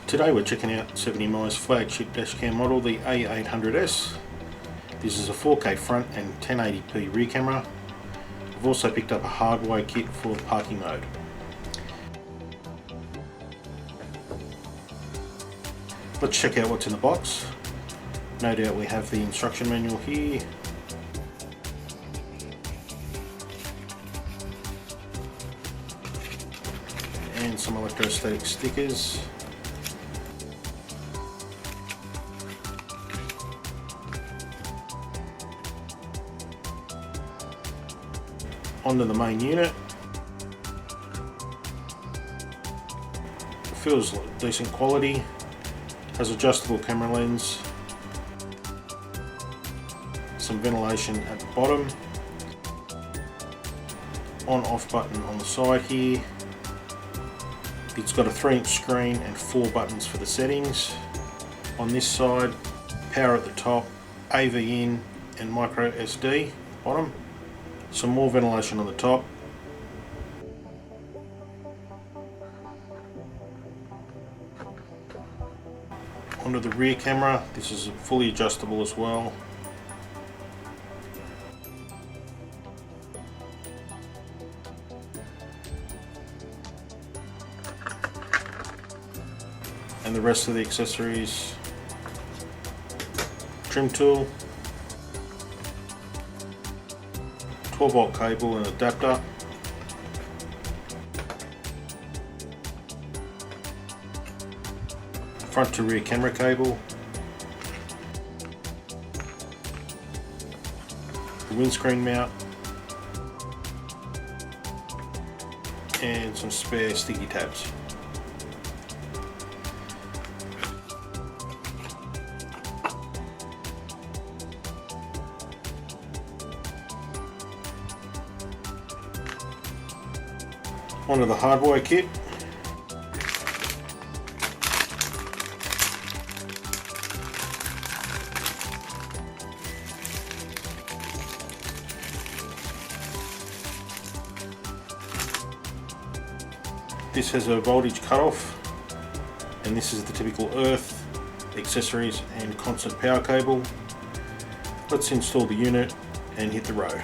Today we're checking out Sony IMX415 flagship dashcam model, the A800s. This is a 4K front and 1080p rear camera. I've also picked up a hardwire kit for parking mode. Let's check out what's in the box. No doubt we have the instruction manual here. And some electrostatic stickers. Onto the main unit. Feels like decent quality. Has adjustable camera lens. Some ventilation at the bottom. On/off button on the side here. It's got a 3-inch screen and 4 buttons for the settings. On this side, power at the top, AV in and micro SD bottom. Some more ventilation on the top. Onto the rear camera. This is fully adjustable as well. And the rest of the accessories. Trim tool. 12-volt cable and adapter. Front to rear camera cable. The windscreen mount. And some spare sticky tabs. Onto the hardwire kit. This has a voltage cutoff, and this is the typical earth, accessories and constant power cable. Let's install the unit and hit the road.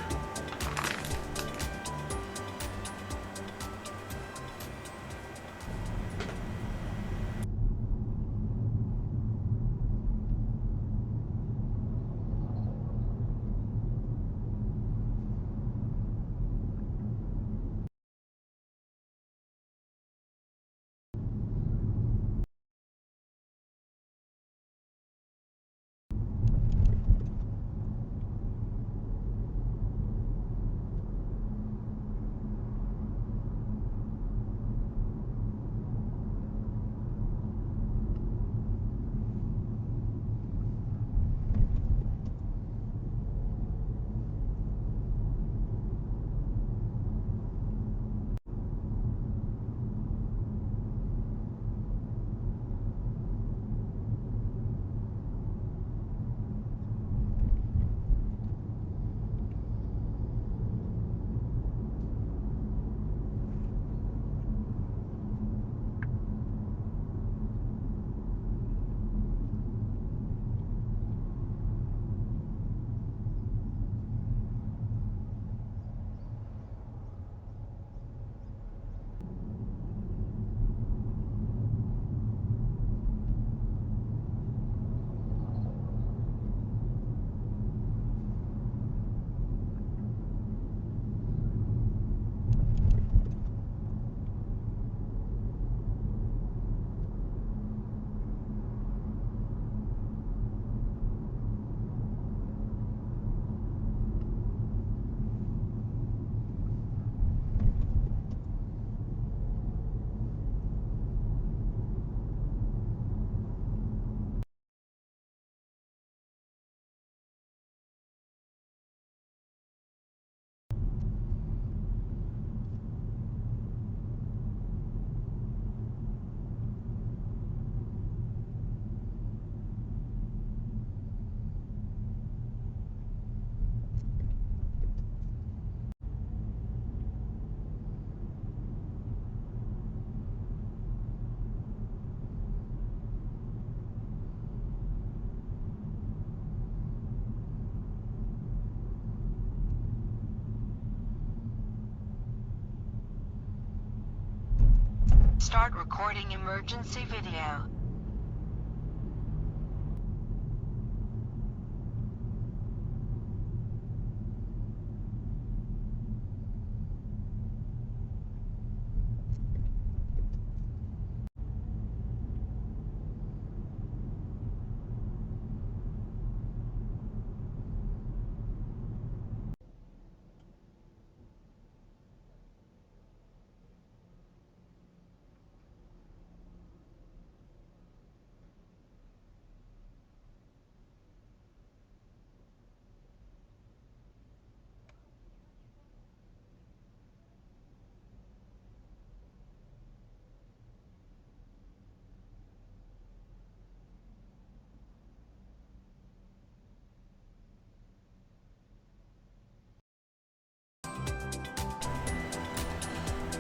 Start recording emergency video.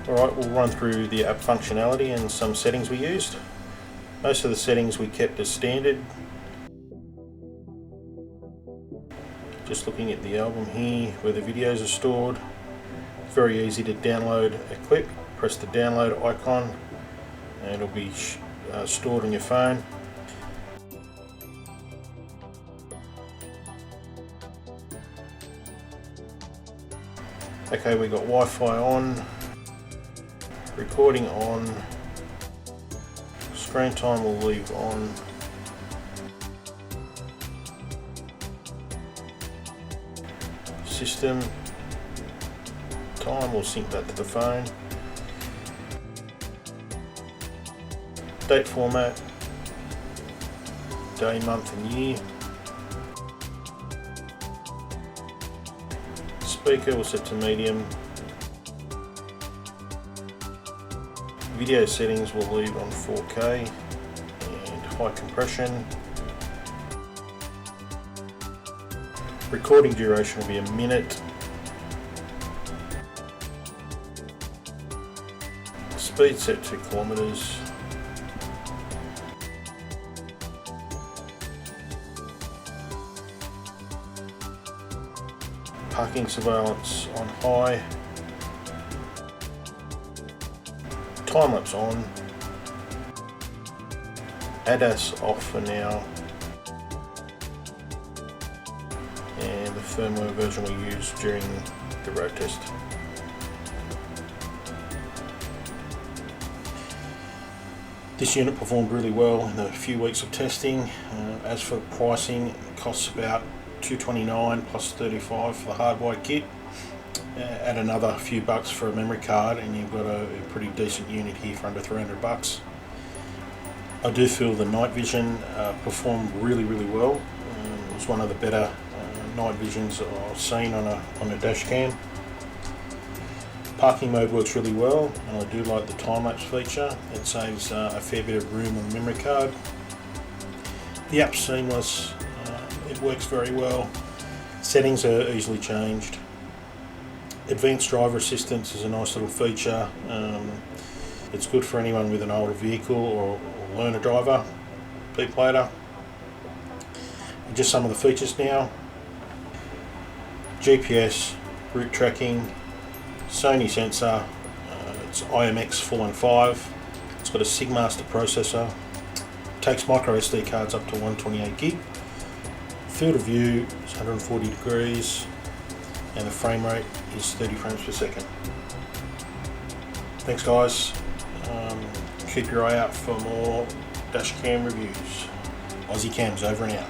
Alright, we'll run through the app functionality and some settings we used. Most of the settings we kept as standard. Just looking at the album here where the videos are stored. It's very easy to download a clip. Press the download icon and it'll be stored on your phone. Okay, we got Wi-Fi on. Recording on, screen time will leave on, system time will sync that to the phone, date format, day, month and year, speaker will set to medium. Video settings will leave on 4K and high compression. Recording duration will be a minute. Speed set to kilometers. Parking surveillance on high. Timelapse on, ADAS off for now, and the firmware version we used during the road test. This unit performed really well in the few weeks of testing. As for the pricing, it costs about $229 plus $35 for the hardwire kit. Add another few bucks for a memory card and you've got a pretty decent unit here for under $300. I do feel the night vision performed really well. It was one of the better night visions I've seen on a dash cam. Parking mode works really well and I do like the time-lapse feature. It saves a fair bit of room on the memory card. The app's seamless, it works very well. Settings are easily changed. Advanced driver assistance is a nice little feature. It's good for anyone with an older vehicle or learner driver, people later. Just some of the features now. GPS, route tracking, Sony sensor, it's IMX415, it's got a Sigmastar processor, takes micro SD cards up to 128 gig, field of view is 140 degrees, and the frame rate is 30 frames per second. Thanks guys, keep your eye out for more dash cam reviews. Aussiecams over and out.